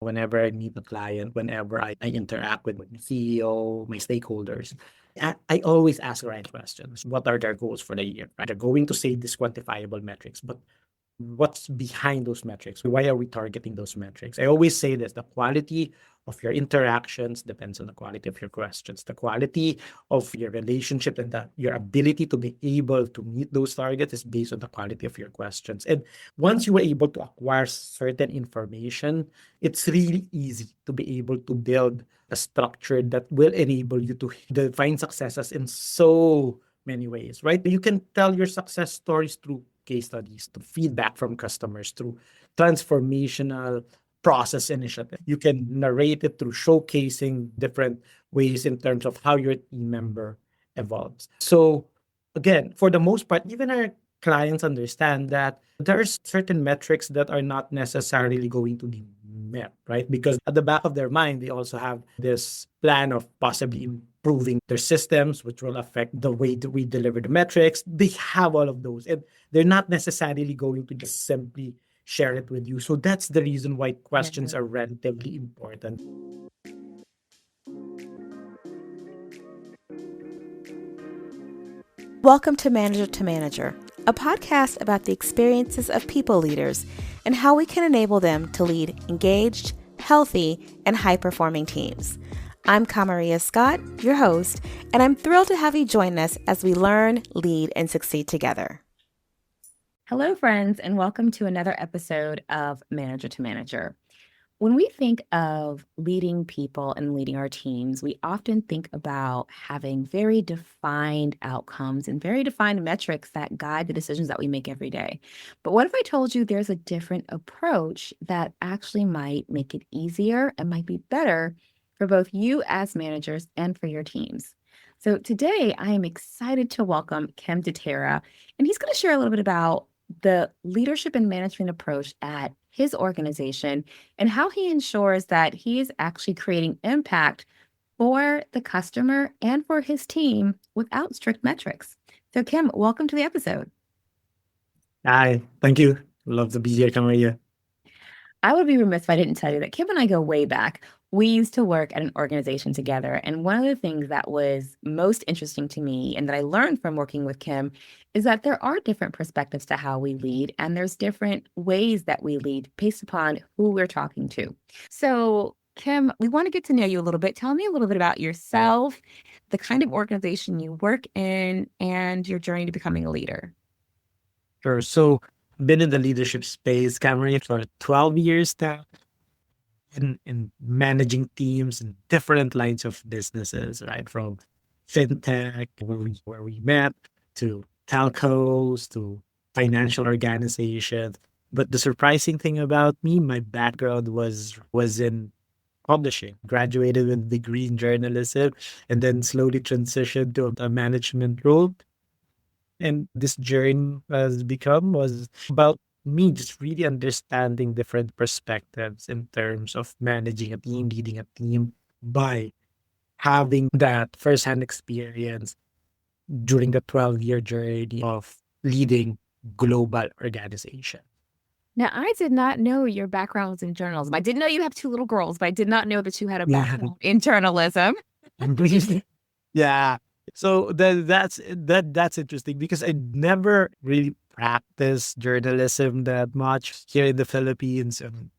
whenever I meet a client, whenever I interact with my CEO, my stakeholders, I always ask the right questions. What are their goals for the year? Right? They're going to say these quantifiable metrics, but what's behind those metrics? Why are we targeting those metrics? I always say this: the quality of your interactions depends on the quality of your questions. The quality of your relationship and your ability to be able to meet those targets is based on the quality of your questions. And once you were able to acquire certain information, it's really easy to be able to build a structure that will enable you to define successes in so many ways, right? You can tell your success stories through case studies, to feedback from customers, through transformational process initiative. You can narrate it through showcasing different ways in terms of how your team member evolves. So again, for the most part, even our clients understand that there's certain metrics that are not necessarily going to be met, right? Because at the back of their mind, they also have this plan of possibly improving their systems, which will affect the way that we deliver the metrics. They have all of those, and they're not necessarily going to just simply share it with you. So that's the reason why questions Yeah. are relatively important. Welcome to Manager, a podcast about the experiences of people leaders and how we can enable them to lead engaged, healthy, and high-performing teams. I'm Kamaria Scott, your host, and I'm thrilled to have you join us as we learn, lead, and succeed together. Hello, friends, and welcome to another episode of Manager to Manager. When we think of leading people and leading our teams, we often think about having very defined outcomes and very defined metrics that guide the decisions that we make every day. But what if I told you there's a different approach that actually might make it easier and might be better for both you as managers and for your teams? So today I am excited to welcome Kim Detera, and he's going to share a little bit about the leadership and management approach at his organization and how he ensures that he is actually creating impact for the customer and for his team without strict metrics. So, Kim, welcome to the episode. Hi, thank you. Love to be here, Kamaria. I would be remiss if I didn't tell you that Kim and I go way back. We used to work at an organization together. And one of the things that was most interesting to me and that I learned from working with Kim is that there are different perspectives to how we lead, and there's different ways that we lead based upon who we're talking to. So, Kim, we want to get to know you a little bit. Tell me a little bit about yourself, the kind of organization you work in, and your journey to becoming a leader. Sure. So, been in the leadership space, Kamaria, for 12 years now, in managing teams in different lines of businesses, right? From FinTech, where we met, to telcos, to financial organizations. But the surprising thing about me, my background was in publishing. Graduated with a degree in journalism and then slowly transitioned to a management role. And this journey has become was about me just really understanding different perspectives in terms of managing a team, leading a team by having that firsthand experience during the 12-year journey of leading global organization. Now, I did not know your background was in journalism. I did know you have two little girls, but I did not know that you had a Yeah. background in journalism. Yeah. So that's interesting because I never really practiced journalism that much here in the Philippines, and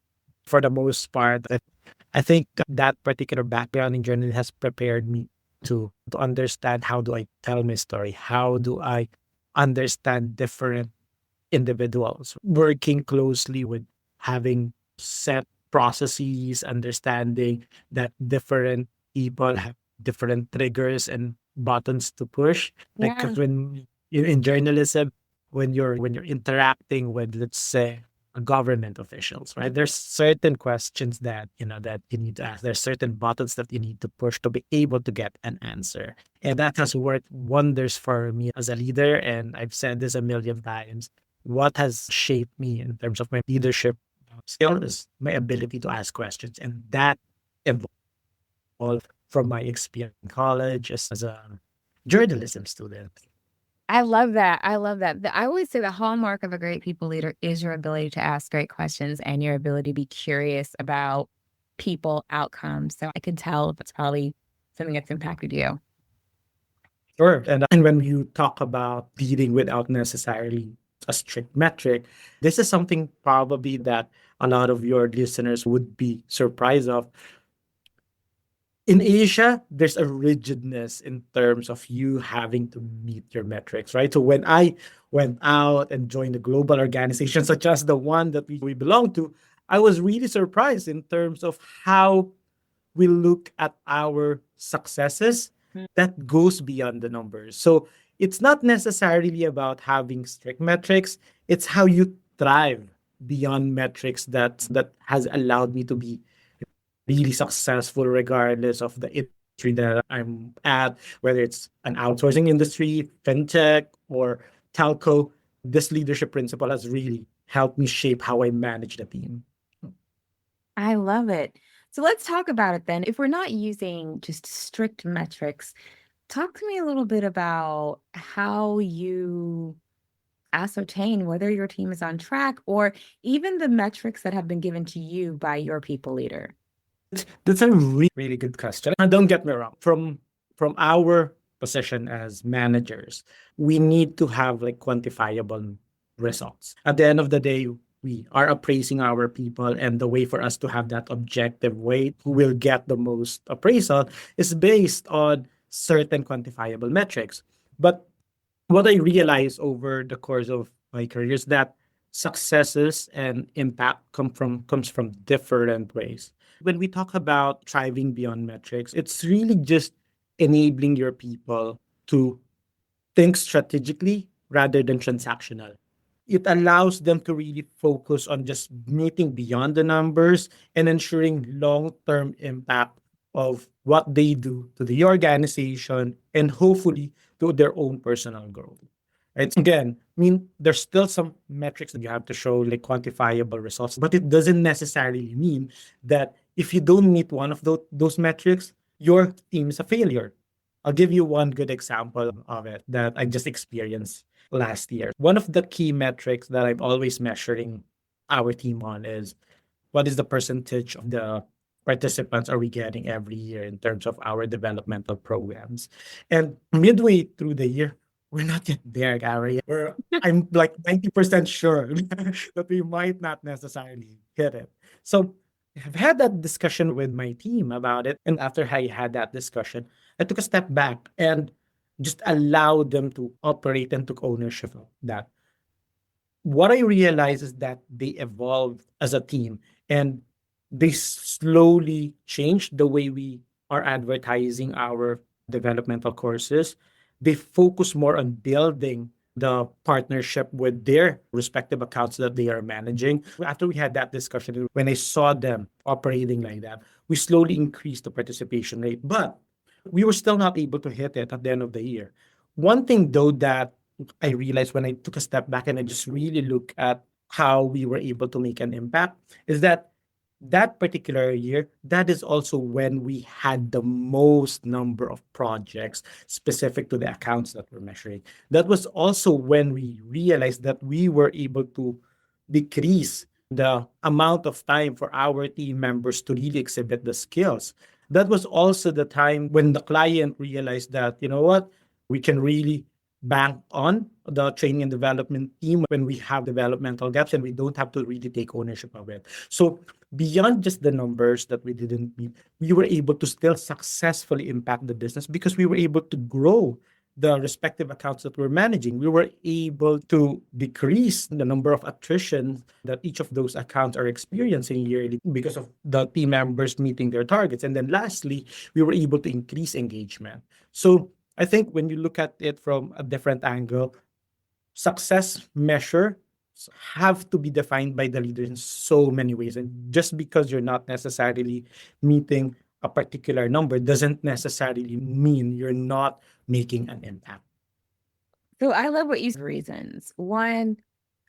for the most part, I think that particular background in journalism has prepared me to understand how do I tell my story, how do I understand different individuals, working closely with having set processes, understanding that different people have different triggers and buttons to push. Like Yeah. 'cause when in journalism, when you're interacting with, let's say, government officials, right? There's certain questions that that you need to ask. There's certain buttons that you need to push to be able to get an answer. And that has worked wonders for me as a leader. And I've said this a million times. What has shaped me in terms of my leadership skill is my ability to ask questions. And that evolved from my experience in college as a journalism student. I love that. I love that. I always say the hallmark of a great people leader is your ability to ask great questions and your ability to be curious about people outcomes. So I can tell that's probably something that's impacted you. Sure. And when you talk about leading without necessarily a strict metric, this is something probably that a lot of your listeners would be surprised of. In Asia, there's a rigidness in terms of you having to meet your metrics, right? So when I went out and joined a global organization such as the one that we belong to, I was really surprised in terms of how we look at our successes that goes beyond the numbers. So it's not necessarily about having strict metrics, it's how you thrive beyond metrics that has allowed me to be really successful regardless of the industry that I'm at, whether it's an outsourcing industry, fintech, or telco. This leadership principle has really helped me shape how I manage the team. I love it. So let's talk about it then. If we're not using just strict metrics, talk to me a little bit about how you ascertain whether your team is on track or even the metrics that have been given to you by your people leader. That's a really good question. And don't get me wrong. From our position as managers, we need to have like quantifiable results. At the end of the day, we are appraising our people, and the way for us to have that objective weight, who will get the most appraisal, is based on certain quantifiable metrics. But what I realized over the course of my career is that successes and impact comes from different ways. When we talk about thriving beyond metrics, it's really just enabling your people to think strategically rather than transactional. It allows them to really focus on just meeting beyond the numbers and ensuring long-term impact of what they do to the organization and hopefully to their own personal growth. Right? Again, I mean, there's still some metrics that you have to show, like quantifiable results, but it doesn't necessarily mean that if you don't meet one of those metrics, your team is a failure. I'll give you one good example of it that I just experienced last year. One of the key metrics that I'm always measuring our team on is what is the percentage of the participants are we getting every year in terms of our developmental programs. And midway through the year, we're not yet there, Gary. I'm like 90% sure that we might not necessarily hit it. So I've had that discussion with my team about it. And after I had that discussion, I took a step back and just allowed them to operate and took ownership of that. What I realized is that they evolved as a team and they slowly changed the way we are advertising our developmental courses. They focus more on building the partnership with their respective accounts that they are managing. After we had that discussion, when I saw them operating like that, we slowly increased the participation rate, but we were still not able to hit it at the end of the year. One thing though that I realized when I took a step back and I just really look at how we were able to make an impact is that that particular year, that is also when we had the most number of projects specific to the accounts that we're measuring. That was also when we realized that we were able to decrease the amount of time for our team members to really exhibit the skills. That was also the time when the client realized that, you know what, we can really bank on the training and development team when we have developmental gaps and we don't have to really take ownership of it. So beyond just the numbers that we didn't meet, we were able to still successfully impact the business because we were able to grow the respective accounts that we're managing. We were able to decrease the number of attrition that each of those accounts are experiencing yearly because of the team members meeting their targets. And then lastly, we were able to increase engagement. So I think when you look at it from a different angle, success measure have to be defined by the leader in so many ways. And just because you're not necessarily meeting a particular number doesn't necessarily mean you're not making an impact. So I love what you said. Reasons. One,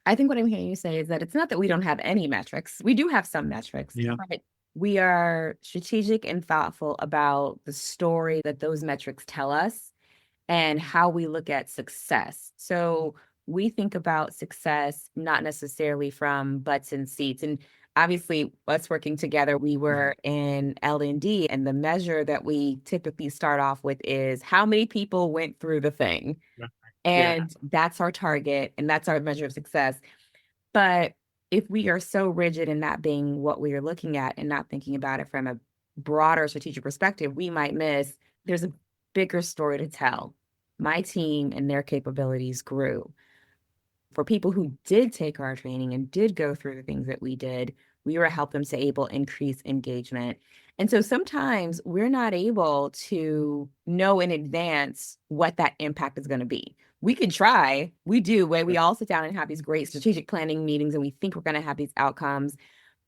I think what I'm hearing you say is that it's not that we don't have any metrics. We do have some metrics, Yeah. but we are strategic and thoughtful about the story that those metrics tell us and how we look at success. So we think about success not necessarily from butts and seats. And Obviously, us working together, we were in L&D, and the measure that we typically start off with is how many people went through the thing. Right. Yeah. And that's our target, and that's our measure of success. But if we are so rigid in that being what we are looking at and not thinking about it from a broader strategic perspective, we might miss there's a bigger story to tell. My team and their capabilities grew. For people who did take our training and did go through the things that we did, we were helping them to able increase engagement. And so sometimes we're not able to know in advance what that impact is going to be. We can try, we do, where we all sit down and have these great strategic planning meetings and we think we're going to have these outcomes,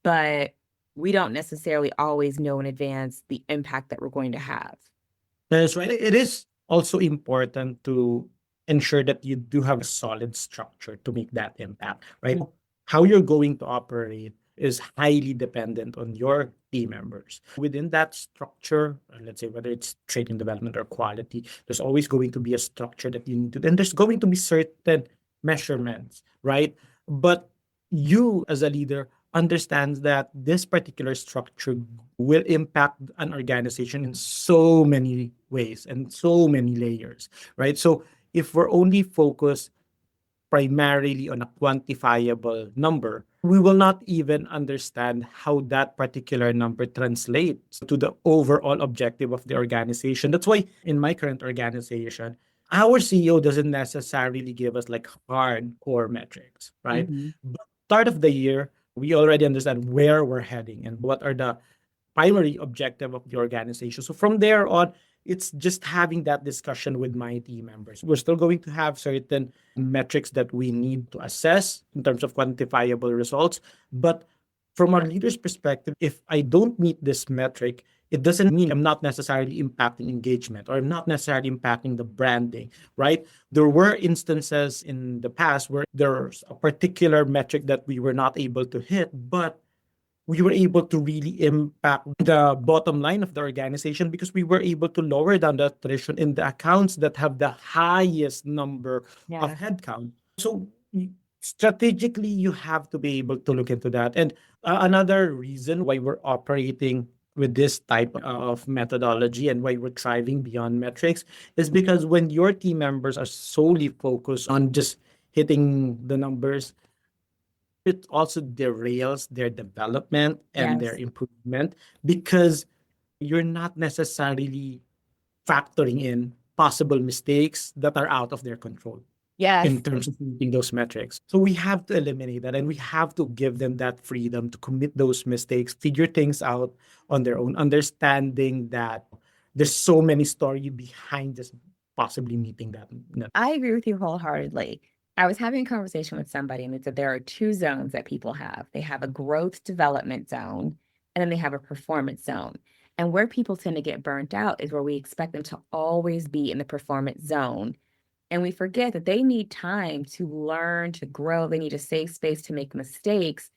but we don't necessarily always know in advance the impact that we're going to have. That's right. It is also important to ensure that you do have a solid structure to make that impact, right? How you're going to operate is highly dependent on your team members. Within that structure, let's say whether it's training development or quality, there's always going to be a structure that you need to, and there's going to be certain measurements, right? But you as a leader understands that this particular structure will impact an organization in so many ways and so many layers, right? So if we're only focused primarily on a quantifiable number, we will not even understand how that particular number translates to the overall objective of the organization. That's why in my current organization, our CEO doesn't necessarily give us like hardcore metrics, right? But start of the year, we already understand where we're heading and what are the primary objective of the organization. So from there on, it's just having that discussion with my team members. We're still going to have certain metrics that we need to assess in terms of quantifiable results. But from our leader's perspective, if I don't meet this metric, it doesn't mean I'm not necessarily impacting engagement or I'm not necessarily impacting the branding, right? There were instances in the past where there's a particular metric that we were not able to hit, but we were able to really impact the bottom line of the organization because we were able to lower down the attrition in the accounts that have the highest number of headcount. So strategically, you have to be able to look into that. And another reason why we're operating with this type of methodology and why we're thriving beyond metrics is because when your team members are solely focused on just hitting the numbers, it also derails their development and their improvement because you're not necessarily factoring in possible mistakes that are out of their control in terms of meeting those metrics. So we have to eliminate that and we have to give them that freedom to commit those mistakes, figure things out on their own, understanding that there's so many stories behind just possibly meeting that. I agree with you wholeheartedly. I was having a conversation with somebody and they said there are two zones that people have. They have a growth development zone and then they have a performance zone. And where people tend to get burnt out is where we expect them to always be in the performance zone. And we forget that they need time to learn, to grow. They need a safe space to make mistakes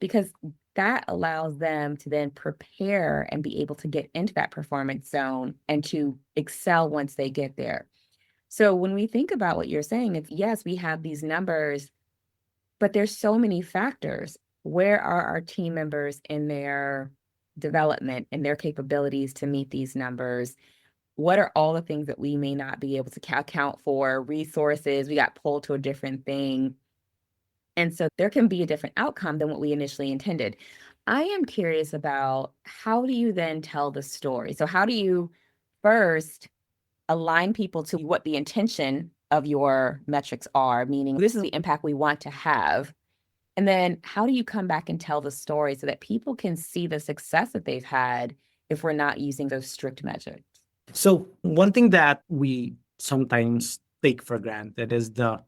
because that allows them to then prepare and be able to get into that performance zone and to excel once they get there. So when we think about what you're saying, it's yes, we have these numbers, but there's so many factors. Where are our team members in their development and their capabilities to meet these numbers? What are all the things that we may not be able to account for? Resources, we got pulled to a different thing. And so there can be a different outcome than what we initially intended. I am curious about how do you then tell the story? So how do you first align people to what the intention of your metrics are, meaning this is the impact we want to have. And then how do you come back and tell the story so that people can see the success that they've had if we're not using those strict measures? So one thing that we sometimes take for granted is the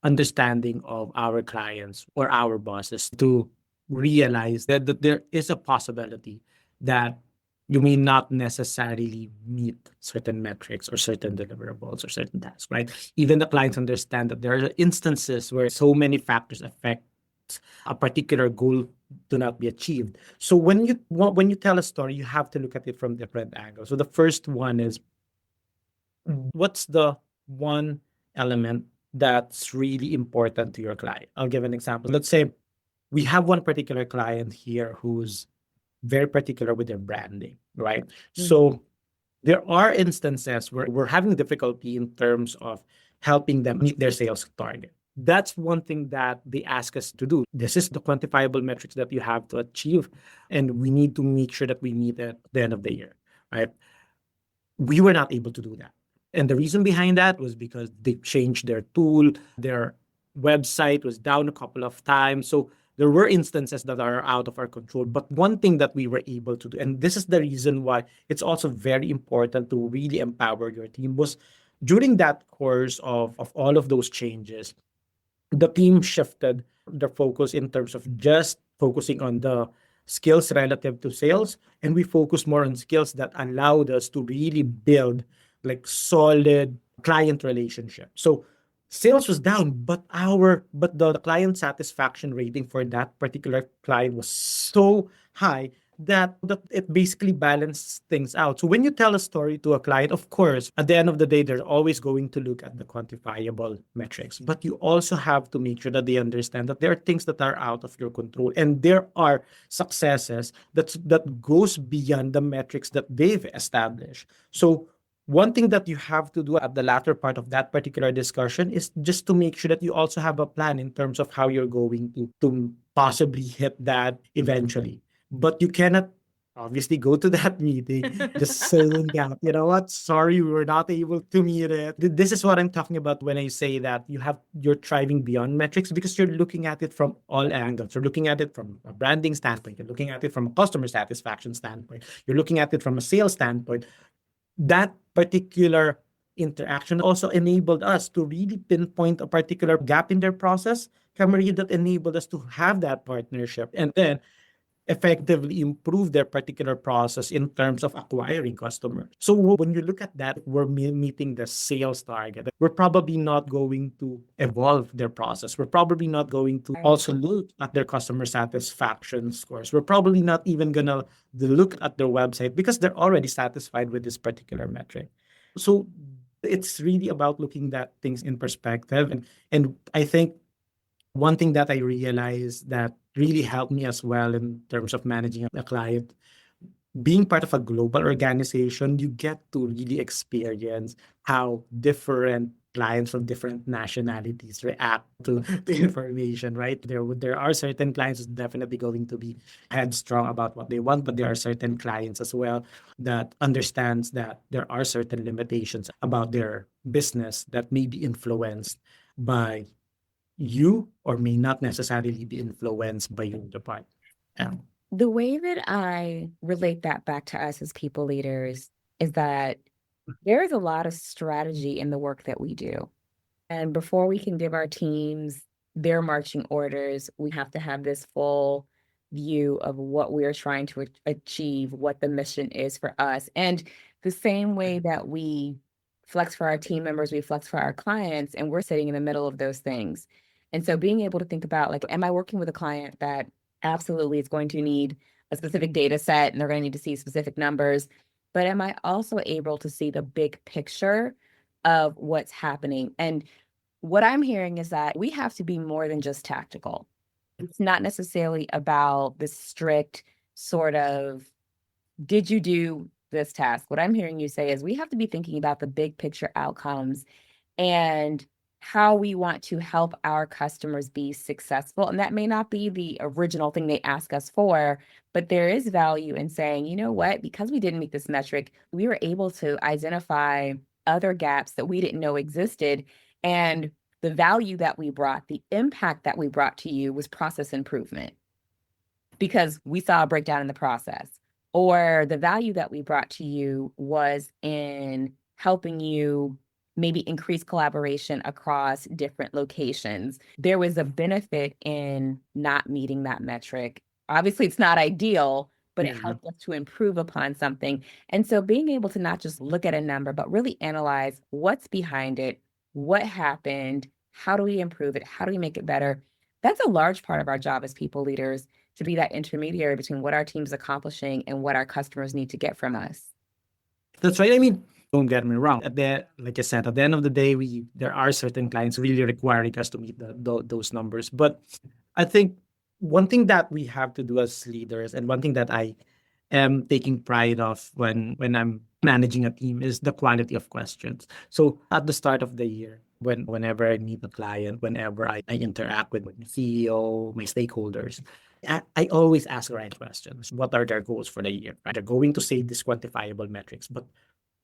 understanding of our clients or our bosses to realize that there is a possibility that you may not necessarily meet certain metrics or certain deliverables or certain tasks, right? Even the clients understand that there are instances where so many factors affect a particular goal to not be achieved. So when you tell a story, you have to look at it from different angles. So the first one is, what's the one element that's really important to your client? I'll give an example. Let's say we have one particular client here who's very particular with their branding, right? So there are instances where we're having difficulty in terms of helping them meet their sales target. That's one thing that they ask us to do. This is the quantifiable metrics that you have to achieve, and we need to make sure that we meet it at the end of the year, right? We were not able to do that. And the reason behind that was because they changed their tool, their website was down a couple of times. So there were instances that are out of our control. But one thing that we were able to do, and this is the reason why it's also very important to really empower your team, was during that course of all of those changes, the team shifted the focus in terms of just focusing on the skills relative to sales, and we focus more on skills that allowed us to really build like solid client relationship. So sales was down, but the client satisfaction rating for that particular client was so high that it basically balanced things out. So when you tell a story to a client, of course, at the end of the day, they're always going to look at the quantifiable metrics. But you also have to make sure that they understand that there are things that are out of your control, and there are successes that goes beyond the metrics that they've established. So one thing that you have to do at the latter part of that particular discussion is just to make sure that you also have a plan in terms of how you're going to possibly hit that eventually. But you cannot obviously go to that meeting just saying that, you know what, sorry, we were not able to meet it. This is what I'm talking about when I say that you're thriving beyond metrics, because you're looking at it from all angles. You're looking at it from a branding standpoint. You're looking at it from a customer satisfaction standpoint. You're looking at it from a sales standpoint. That particular interaction also enabled us to really pinpoint a particular gap in their process, Kamaria, that enabled us to have that partnership and then effectively improve their particular process in terms of acquiring customers. So when you look at that, we're meeting the sales target. We're probably not going to evolve their process. We're probably not going to also look at their customer satisfaction scores. We're probably not even going to look at their website because they're already satisfied with this particular metric. So it's really about looking at things in perspective. And I think one thing that I realized that really helped me as well in terms of managing a client, being part of a global organization, you get to really experience how different clients from different nationalities react to the information, right? There are certain clients who's definitely going to be headstrong about what they want, but there are certain clients as well that understands that there are certain limitations about their business that may be influenced by you or may not necessarily be influenced by your department. The way that I relate that back to us as people leaders is that there is a lot of strategy in the work that we do. And before we can give our teams their marching orders, we have to have this full view of what we're trying to achieve, what the mission is for us. And the same way that we flex for our team members, we flex for our clients, and we're sitting in the middle of those things. And so being able to think about, like, am I working with a client that absolutely is going to need a specific data set and they're going to need to see specific numbers, but am I also able to see the big picture of what's happening? And what I'm hearing is that we have to be more than just tactical. It's not necessarily about the strict sort of, did you do this task? What I'm hearing you say is we have to be thinking about the big picture outcomes and how we want to help our customers be successful. And that may not be the original thing they ask us for, but there is value in saying, you know what, because we didn't meet this metric, we were able to identify other gaps that we didn't know existed. And the value that we brought, the impact that we brought to you was process improvement because we saw a breakdown in the process. Or the value that we brought to you was in helping you maybe increase collaboration across different locations. There was a benefit in not meeting that metric. Obviously, it's not ideal, but it helped us to improve upon something. And so being able to not just look at a number, but really analyze what's behind it, what happened, how do we improve it, how do we make it better? That's a large part of our job as people leaders, to be that intermediary between what our team's accomplishing and what our customers need to get from us. That's right. I mean, don't get me wrong. Like I said, at the end of the day, there are certain clients really requiring us to meet those numbers. But I think one thing that we have to do as leaders, and one thing that I am taking pride of when I'm managing a team, is the quality of questions. So at the start of the year, whenever I meet a client, whenever I interact with my CEO, my stakeholders, I always ask the right questions. What are their goals for the year? Right? They're going to say these quantifiable metrics, but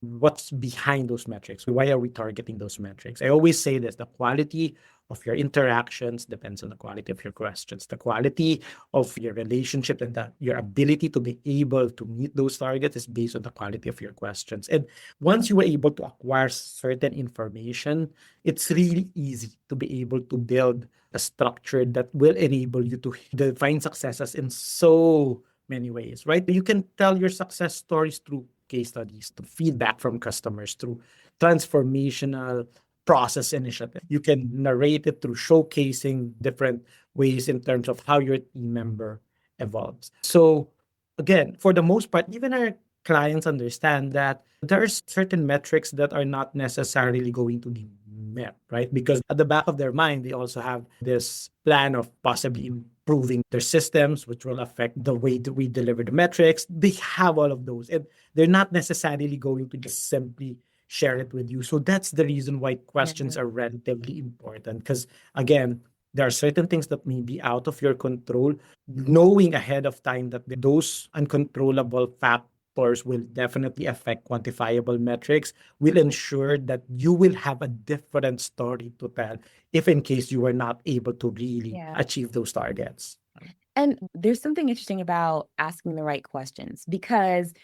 what's behind those metrics? Why are we targeting those metrics? I always say this: the quality of your interactions depends on the quality of your questions. The quality of your relationship and your ability to be able to meet those targets is based on the quality of your questions. And once you were able to acquire certain information, it's really easy to be able to build a structure that will enable you to define successes in so many ways, right? You can tell your success stories through case studies, through feedback from customers, through transformational process initiative. You can narrate it through showcasing different ways in terms of how your team member evolves. So again, for the most part, even our clients understand that there are certain metrics that are not necessarily going to be met, right? Because at the back of their mind, they also have this plan of possibly improving their systems, which will affect the way that we deliver the metrics. They have all of those, and they're not necessarily going to just simply share it with you. So that's the reason why questions are relatively important. Because again, there are certain things that may be out of your control. Knowing ahead of time that those uncontrollable factors will definitely affect quantifiable metrics will ensure that you will have a different story to tell if in case you were not able to really Yeah. achieve those targets. And there's something interesting about asking the right questions, because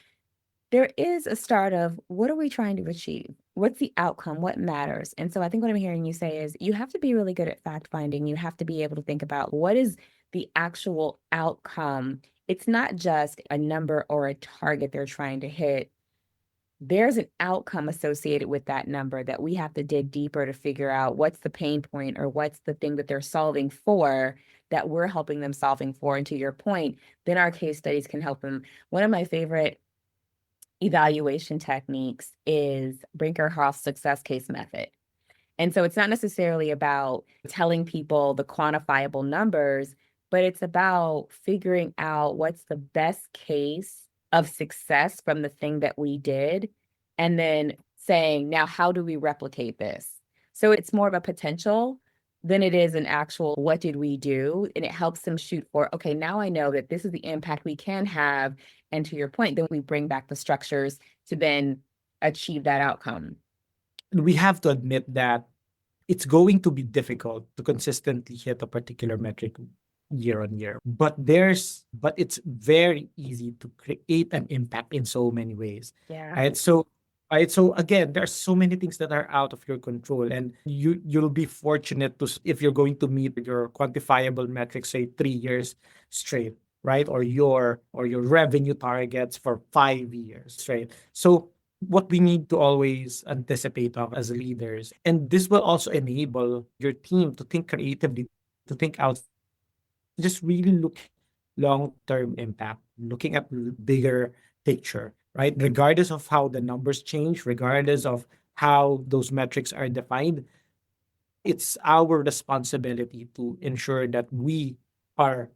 there is a start of what are we trying to achieve? What's the outcome? What matters? And so I think what I'm hearing you say is you have to be really good at fact finding. You have to be able to think about what is the actual outcome. It's not just a number or a target they're trying to hit. There's an outcome associated with that number that we have to dig deeper to figure out what's the pain point or what's the thing that they're solving for that we're helping them solving for. And to your point, then our case studies can help them. One of my favorite evaluation techniques is Brinker-Hoff's success case method. And so it's not necessarily about telling people the quantifiable numbers, but it's about figuring out what's the best case of success from the thing that we did, and then saying, now, how do we replicate this? So it's more of a potential than it is an actual, what did we do? And it helps them shoot for, okay, now I know that this is the impact we can have. And to your point, then we bring back the structures to then achieve that outcome. We have to admit that it's going to be difficult to consistently hit a particular metric year on year. But it's very easy to create an impact in so many ways. Yeah. So again, there are so many things that are out of your control, and you'll be fortunate if you're going to meet your quantifiable metrics, say 3 years straight, right? Or your revenue targets for 5 years straight. So what we need to always anticipate of as leaders, and this will also enable your team to think creatively, to think out, just really look long-term impact, looking at bigger picture, right? Regardless of how the numbers change, regardless of how those metrics are defined, it's our responsibility to ensure that we are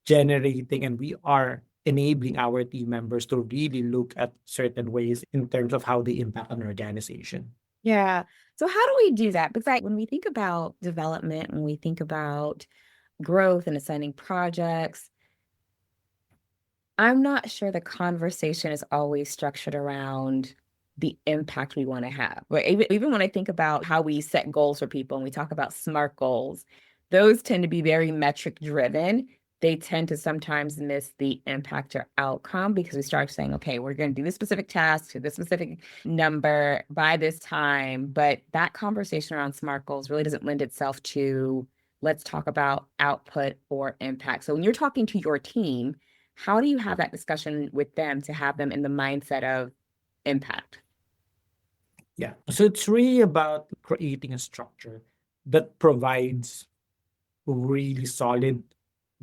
generating and we are enabling our team members to really look at certain ways in terms of how they impact an organization. Yeah. So how do we do that? Because when we think about development, when we think about growth and assigning projects, I'm not sure the conversation is always structured around the impact we want to have. Right? Even when I think about how we set goals for people and we talk about SMART goals, those tend to be very metric driven. They tend to sometimes miss the impact or outcome because we start saying, okay, we're going to do this specific task to this specific number by this time. But that conversation around SMART goals really doesn't lend itself to let's talk about output or impact. So when you're talking to your team, how do you have that discussion with them to have them in the mindset of impact? Yeah. So it's really about creating a structure that provides really solid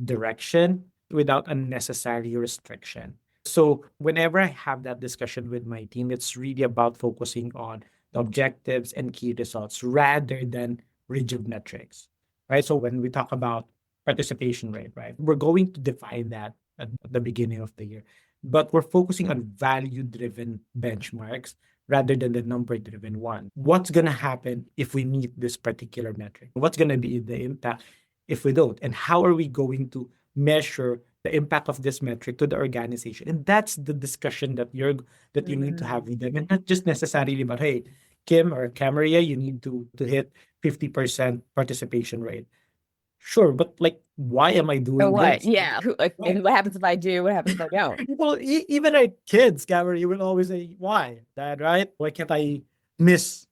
direction without unnecessary restriction. So whenever I have that discussion with my team, it's really about focusing on the objectives and key results rather than rigid metrics, right? So when we talk about participation rate, right? We're going to define that at the beginning of the year, but we're focusing on value-driven benchmarks rather than the number-driven one. What's going to happen if we meet this particular metric? What's going to be the impact if we don't? And how are we going to measure the impact of this metric to the organization? And that's the discussion that you need to have with them, and not just necessarily about, hey, Kim or Kamaria, you need to hit 50% participation rate. Sure, but like, why am I So doing what? this? Yeah. Like, and what happens if I do? What happens if I don't? Well, even our kids, Cameron, you will always say, why, Dad, right? Why can't I miss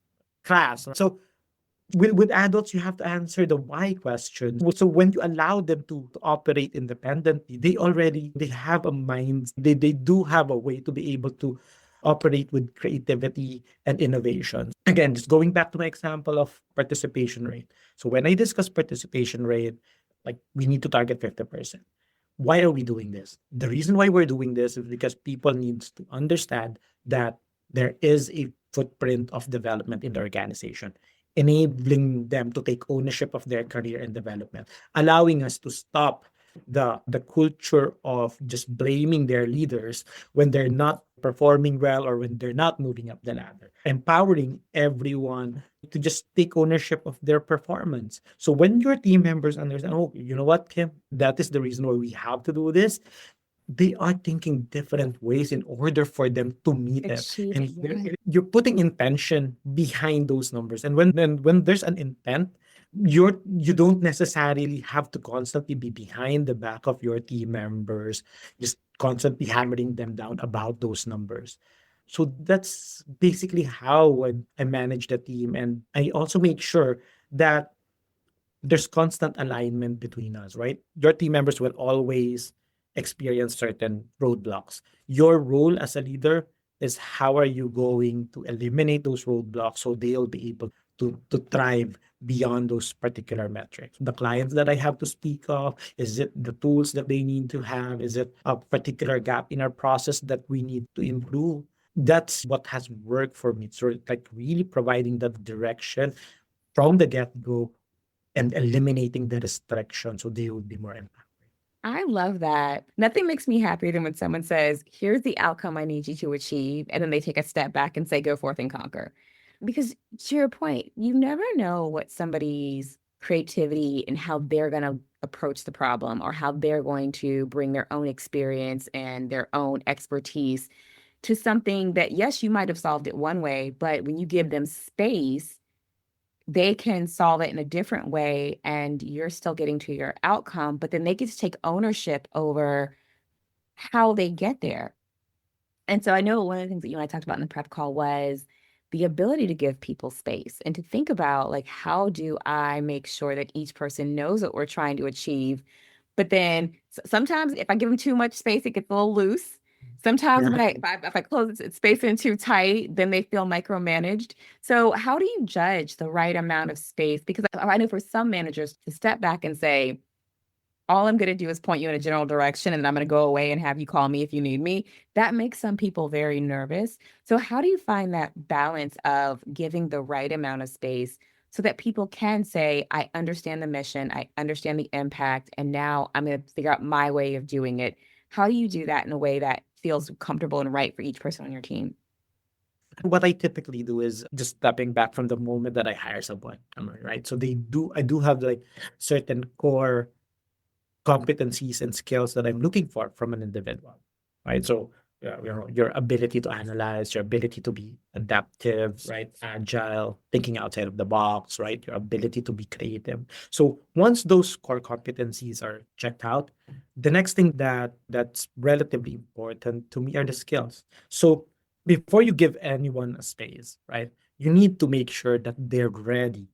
class? So with adults, you have to answer the why question. So when you allow them to operate independently, they have a mind, they do have a way to be able to operate with creativity and innovation. Again, just going back to my example of participation rate. So when I discuss participation rate, like, we need to target 50%. Why are we doing this? The reason why we're doing this is because people need to understand that there is a footprint of development in the organization, enabling them to take ownership of their career and development, allowing us to stop the culture of just blaming their leaders when they're not performing well or when they're not moving up the ladder, empowering everyone to just take ownership of their performance. So when your team members understand, oh, you know what, Kim, that is the reason why we have to do this, they are thinking different ways in order for them to meet it. Achieve And it. Yeah. you're putting intention behind those numbers. And when there's an intent, you don't necessarily have to constantly be behind the back of your team members, just constantly hammering them down about those numbers. So that's basically how I manage the team. And I also make sure that there's constant alignment between us, right? Your team members will always experience certain roadblocks. Your role as a leader is how are you going to eliminate those roadblocks so they'll be able to thrive beyond those particular metrics. The clients that I have to speak of, is it the tools that they need to have? Is it a particular gap in our process that we need to improve? That's what has worked for me. So like really providing that direction from the get-go and eliminating the restriction so they would be more empowered. I love that. Nothing makes me happier than when someone says, here's the outcome I need you to achieve. And then they take a step back and say, go forth and conquer. Because to your point, you never know what somebody's creativity and how they're going to approach the problem, or how they're going to bring their own experience and their own expertise to something that, yes, you might have solved it one way, but when you give them space, they can solve it in a different way and you're still getting to your outcome, but then they get to take ownership over how they get there. And so I know one of the things that you and I talked about in the prep call was the ability to give people space and to think about, like, how do I make sure that each person knows what we're trying to achieve? But then sometimes if I give them too much space, it gets a little loose. Sometimes if I close it space in too tight, then they feel micromanaged. So how do you judge the right amount of space? Because I know for some managers to step back and say, all I'm going to do is point you in a general direction and I'm going to go away and have you call me if you need me. That makes some people very nervous. So how do you find that balance of giving the right amount of space so that people can say, I understand the mission, I understand the impact, and now I'm going to figure out my way of doing it? How do you do that in a way that feels comfortable and right for each person on your team? What I typically do is just stepping back from the moment that I hire someone, right? So I do have like certain core competencies and skills that I'm looking for from an individual, right? So yeah, your ability to analyze, your ability to be adaptive, right? Agile, thinking outside of the box, right? Your ability to be creative. So once those core competencies are checked out, the next thing that's relatively important to me are the skills. So before you give anyone a space, right? You need to make sure that they're ready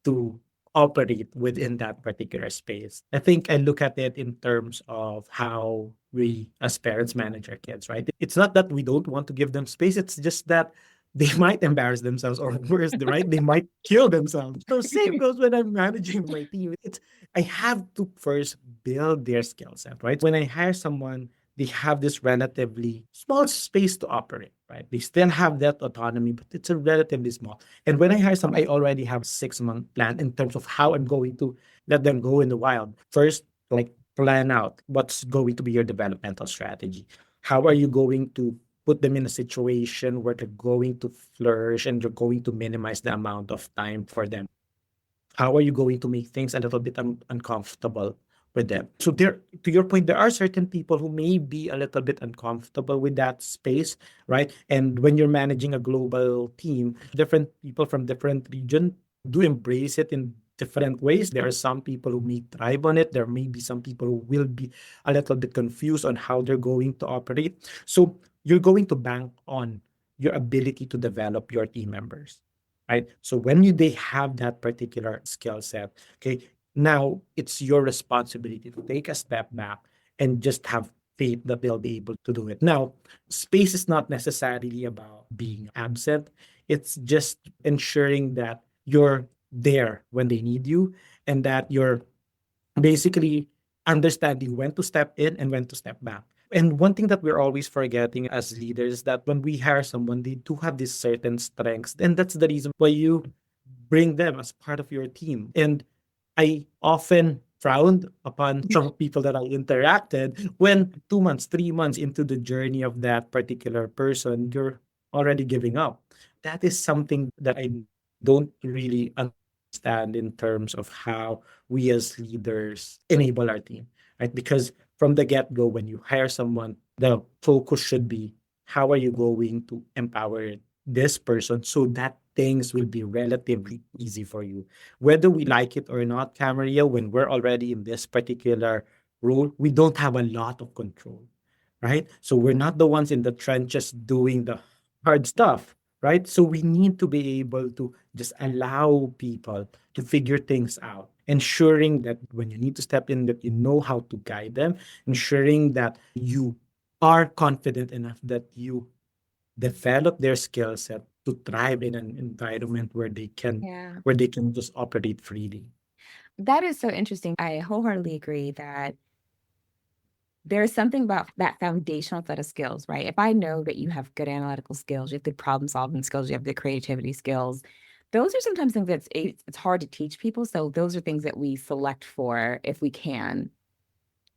to operate within that particular space. I think I look at it in terms of how we as parents manage our kids, right? It's not that we don't want to give them space, it's just that they might embarrass themselves, or worse, right? They might kill themselves. So same goes when I'm managing my team. I have to first build their skill set, right? When I hire someone, they have this relatively small space to operate, right? They still have that autonomy, but it's a relatively small. And when I hire some, I already have 6 month plan in terms of how I'm going to let them go in the wild. First, like plan out what's going to be your developmental strategy. How are you going to put them in a situation where they're going to flourish and you're going to minimize the amount of time for them? How are you going to make things a little bit uncomfortable with them? So there, to your point, there are certain people who may be a little bit uncomfortable with that space, right? And when you're managing a global team, different people from different region do embrace it in different ways. There are some people who may thrive on it. There may be some people who will be a little bit confused on how they're going to operate. So you're going to bank on your ability to develop your team members, right? So when they have that particular skill set, okay, now it's your responsibility to take a step back and just have faith that they'll be able to do it. Now, space is not necessarily about being absent. It's just ensuring that you're there when they need you and that you're basically understanding when to step in and when to step back. And one thing that we're always forgetting as leaders is that when we hire someone, they do have these certain strengths. And that's the reason why you bring them as part of your team. And I often frowned upon some people that I interacted when 2 months, 3 months into the journey of that particular person, you're already giving up. That is something that I don't really understand in terms of how we as leaders enable our team, right? Because from the get-go, when you hire someone, the focus should be how are you going to empower this person so that things will be relatively easy for you. Whether we like it or not, Camaria, when we're already in this particular role, we don't have a lot of control, right? So we're not the ones in the trenches doing the hard stuff, right? So we need to be able to just allow people to figure things out, ensuring that when you need to step in, that you know how to guide them, ensuring that you are confident enough that you develop their skill set to thrive in an environment Yeah. where they can just operate freely. That is so interesting. I wholeheartedly agree that there's something about that foundational set of skills, right? If I know that you have good analytical skills, you have good problem solving skills, you have good creativity skills, those are sometimes things it's hard to teach people. So those are things that we select for if we can.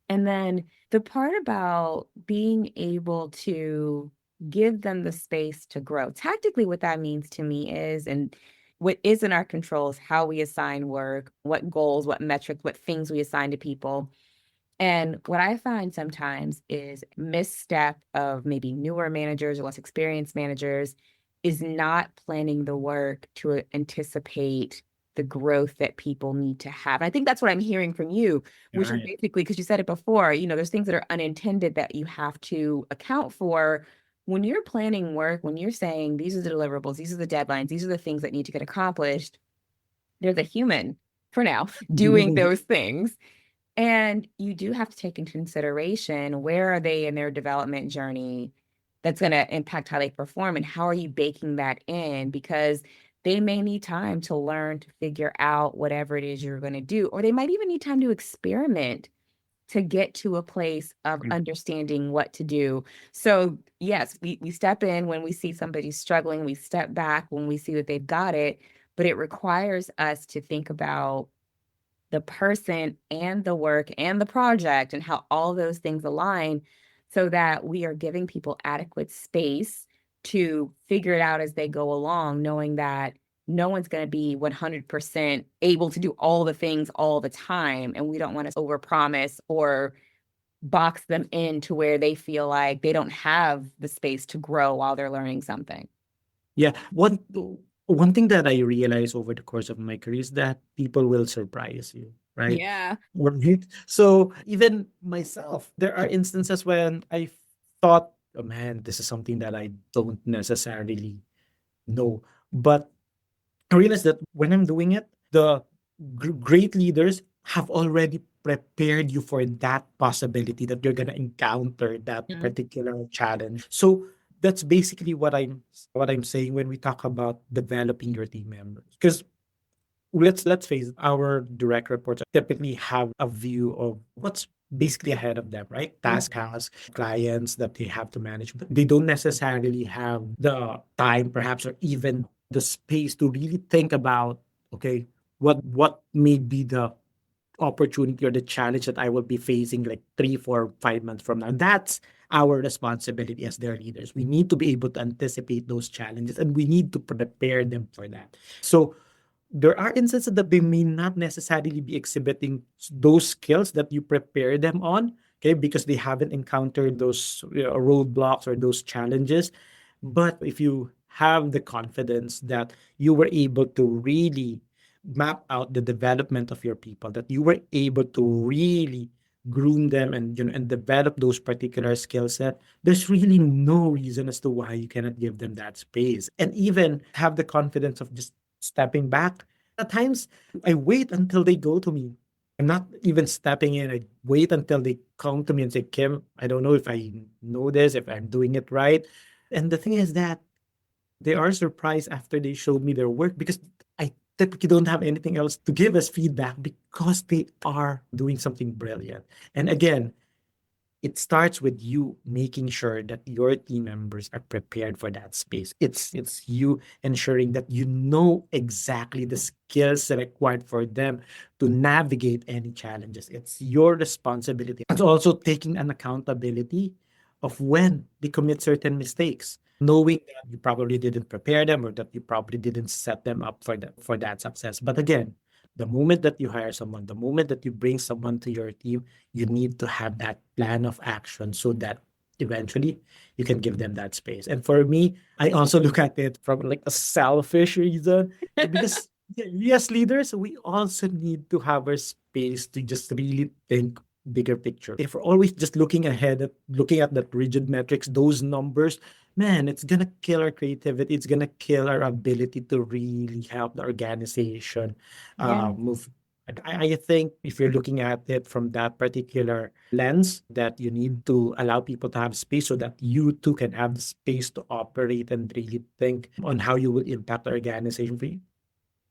And then the part about being able to give them the space to grow. Tactically, what that means to me is, and what is in our control is how we assign work, what goals, what metrics, what things we assign to people. And what I find sometimes is misstep of maybe newer managers or less experienced managers is not planning the work to anticipate the growth that people need to have. And I think that's what I'm hearing from you, which is Right. basically, because you said it before, there's things that are unintended that you have to account for when you're planning work, when you're saying these are the deliverables, these are the deadlines, these are the things that need to get accomplished. There's a human for now doing those things. And you do have to take into consideration where are they in their development journey that's going to impact how they perform and how are you baking that in, because they may need time to learn to figure out whatever it is you're going to do, or they might even need time to experiment to get to a place of understanding what to do. So yes, we step in when we see somebody struggling, we step back when we see that they've got it, but it requires us to think about the person and the work and the project and how all those things align so that we are giving people adequate space to figure it out as they go along, knowing that no one's going to be 100% able to do all the things all the time. And we don't want to overpromise or box them in to where they feel like they don't have the space to grow while they're learning something. Yeah. One thing that I realized over the course of my career is that people will surprise you, right? Yeah. Right. So even myself, there are instances when I thought, oh man, this is something that I don't necessarily know. But I realized that when I'm doing it, the great leaders have already prepared you for that possibility that you're gonna encounter that Mhm. particular challenge. So that's basically what I'm saying when we talk about developing your team members. Because let's face it, our direct reports typically have a view of what's basically ahead of them, right? Task has clients that they have to manage. But they don't necessarily have the time, perhaps, or even the space to really think about, okay, what may be the opportunity or the challenge that I will be facing like 3, 4, 5 months from now. That's our responsibility as their leaders. We need to be able to anticipate those challenges and we need to prepare them for that. So there are instances that they may not necessarily be exhibiting those skills that you prepare them on, okay, because they haven't encountered those roadblocks or those challenges. But if you have the confidence that you were able to really map out the development of your people, that you were able to really groom them and and develop those particular skill set, there's really no reason as to why you cannot give them that space and even have the confidence of just stepping back. At times, I wait until they go to me. I'm not even stepping in. I wait until they come to me and say, Kim, I don't know if I know this, if I'm doing it right. And the thing is that they are surprised after they showed me their work because I typically don't have anything else to give as feedback because they are doing something brilliant. And again, it starts with you making sure that your team members are prepared for that space. It's you ensuring that you know exactly the skills required for them to navigate any challenges. It's your responsibility. It's also taking an accountability of when they commit certain mistakes, knowing that you probably didn't prepare them or that you probably didn't set them up for that success. But again, the moment that you hire someone, the moment that you bring someone to your team, you need to have that plan of action so that eventually you can give them that space. And for me, I also look at it from like a selfish reason because yes, leaders, we also need to have our space to just really think bigger picture. If we're always just looking ahead at looking at that rigid metrics, those numbers, man, it's gonna kill our creativity. It's gonna kill our ability to really help the organization Yeah. move. I think if you're looking at it from that particular lens, that you need to allow people to have space so that you too can have the space to operate and really think on how you will impact the organization for you.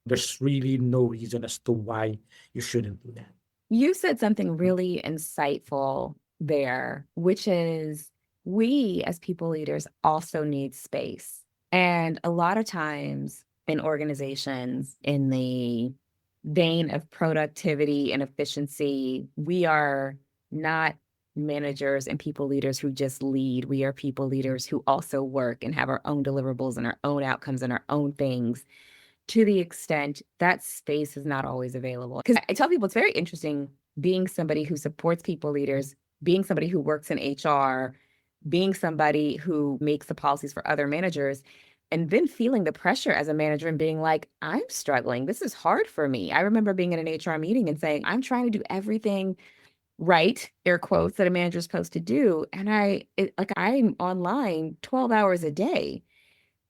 There's really no reason as to why you shouldn't do that. You said something really insightful there, which is we as people leaders also need space. And a lot of times in organizations, in the vein of productivity and efficiency, we are not managers and people leaders who just lead. We are people leaders who also work and have our own deliverables and our own outcomes and our own things, to the extent that space is not always available. Because I tell people it's very interesting being somebody who supports people leaders, being somebody who works in HR, being somebody who makes the policies for other managers, and then feeling the pressure as a manager and being like, I'm struggling. This is hard for me. I remember being in an HR meeting and saying, I'm trying to do everything right, air quotes, that a manager's supposed to do. And I'm online 12 hours a day.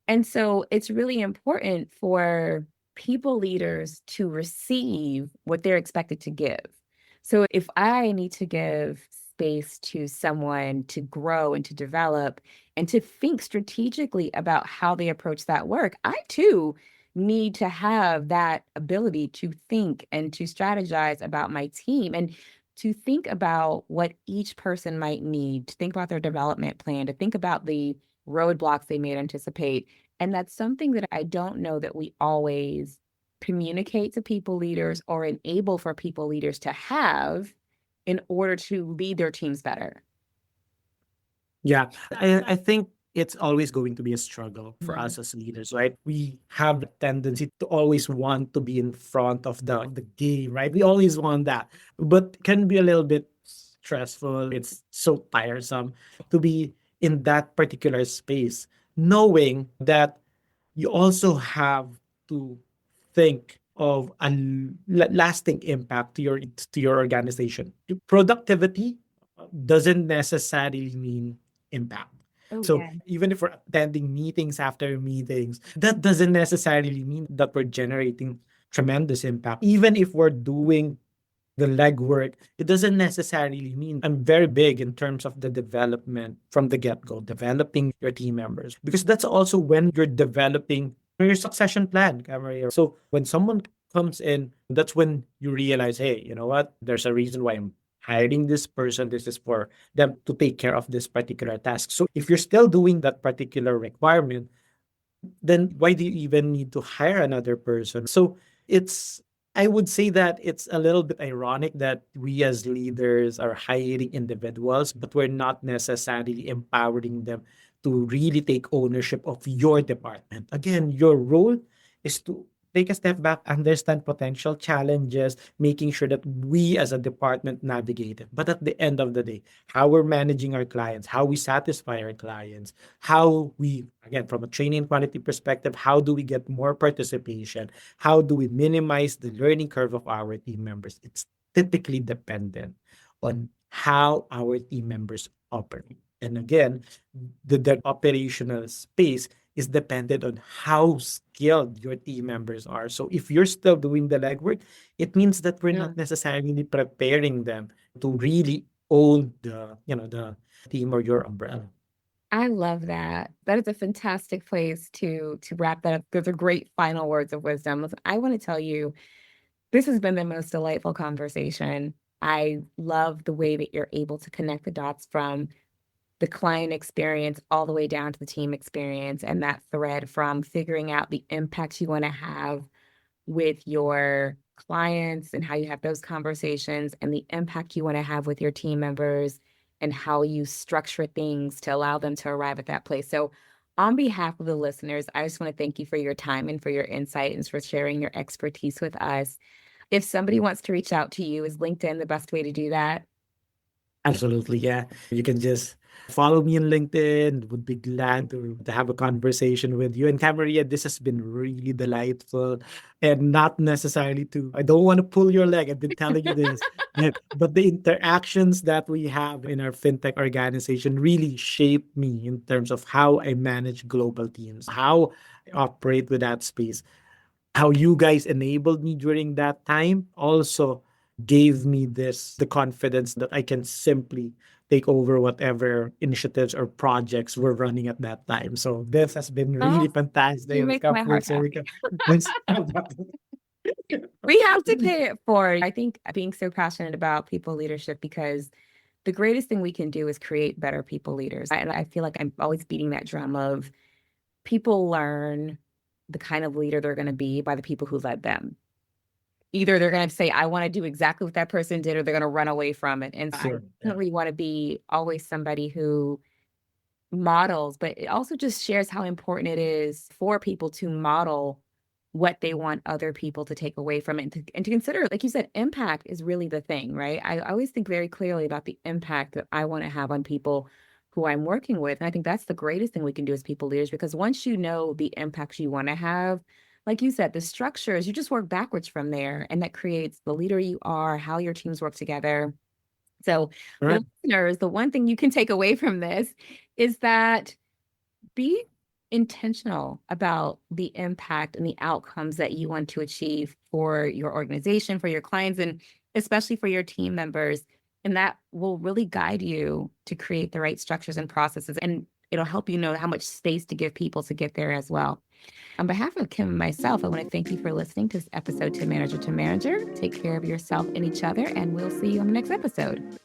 And so it's really important for people leaders to receive what they're expected to give. So if I need to give space to someone to grow and to develop and to think strategically about how they approach that work, I too need to have that ability to think and to strategize about my team and to think about what each person might need, to think about their development plan, to think about the roadblocks they may anticipate. And that's something that I don't know that we always communicate to people leaders or enable for people leaders to have in order to lead their teams better. Yeah, I think it's always going to be a struggle for Mhm. us as leaders, right? We have the tendency to always want to be in front of the game, right? We always want that, but can be a little bit stressful. It's so tiresome to be in that particular space, knowing that you also have to think of a lasting impact to your organization. Productivity doesn't necessarily mean impact. Oh, So yeah. even if we're attending meetings after meetings, that doesn't necessarily mean that we're generating tremendous impact. Even if we're doing the legwork, it doesn't necessarily mean I'm very big in terms of the development from the get-go, developing your team members. Because that's also when you're developing your succession plan, Kamaria. So when someone comes in, that's when you realize, hey, you know what? There's a reason why I'm hiring this person. This is for them to take care of this particular task. So if you're still doing that particular requirement, then why do you even need to hire another person? So it's, I would say that it's a little bit ironic that we as leaders are hiring individuals, but we're not necessarily empowering them to really take ownership of your department. Again, your role is to take a step back, understand potential challenges, making sure that we as a department navigate it. But at the end of the day, how we're managing our clients, how we satisfy our clients, how we, again, from a training quality perspective, how do we get more participation? How do we minimize the learning curve of our team members? It's typically dependent on how our team members operate. And again, the operational space is dependent on how skilled your team members are. So if you're still doing the legwork, it means that we're Yeah. not necessarily preparing them to really own the team or your umbrella. I love that. That is a fantastic place to wrap that up. Those are great final words of wisdom. Listen, I want to tell you, this has been the most delightful conversation. I love the way that you're able to connect the dots from the client experience all the way down to the team experience, and that thread from figuring out the impact you want to have with your clients and how you have those conversations, and the impact you want to have with your team members and how you structure things to allow them to arrive at that place. So, on behalf of the listeners, I just want to thank you for your time and for your insight and for sharing your expertise with us. If somebody wants to reach out to you, is LinkedIn the best way to do that? Absolutely, yeah. You can just follow me on LinkedIn. Would be glad to have a conversation with you. And Kamaria, this has been really delightful, and not necessarily to, I don't want to pull your leg. I've been telling you this. But the interactions that we have in our FinTech organization really shape me in terms of how I manage global teams, how I operate with that space, how you guys enabled me during that time also gave me the confidence that I can simply take over whatever initiatives or projects we're running at that time. So this has been Oh, really fantastic. you Let's make go my full heart happy. circle. Let's We have to pay it forward. I think being so passionate about people leadership, because the greatest thing we can do is create better people leaders. And I feel like I'm always beating that drum of people learn the kind of leader they're going to be by the people who led them. Either they're going to say, I want to do exactly what that person did, or they're going to run away from it. And so I Sure. Yeah. definitely want to be always somebody who models, but it also just shares how important it is for people to model what they want other people to take away from it, and to consider, like you said, impact is really the thing, right? I always think very clearly about the impact that I want to have on people who I'm working with. And I think that's the greatest thing we can do as people leaders, because once you know the impacts you want to have, like you said, the structures, you just work backwards from there. And that creates the leader you are, how your teams work together. So for Right. the listeners, the one thing you can take away from this is that be intentional about the impact and the outcomes that you want to achieve for your organization, for your clients, and especially for your team members. And that will really guide you to create the right structures and processes. And it'll help you know how much space to give people to get there as well. On behalf of Kim and myself, I want to thank you for listening to this episode to Manager. Take care of yourself and each other, and we'll see you on the next episode.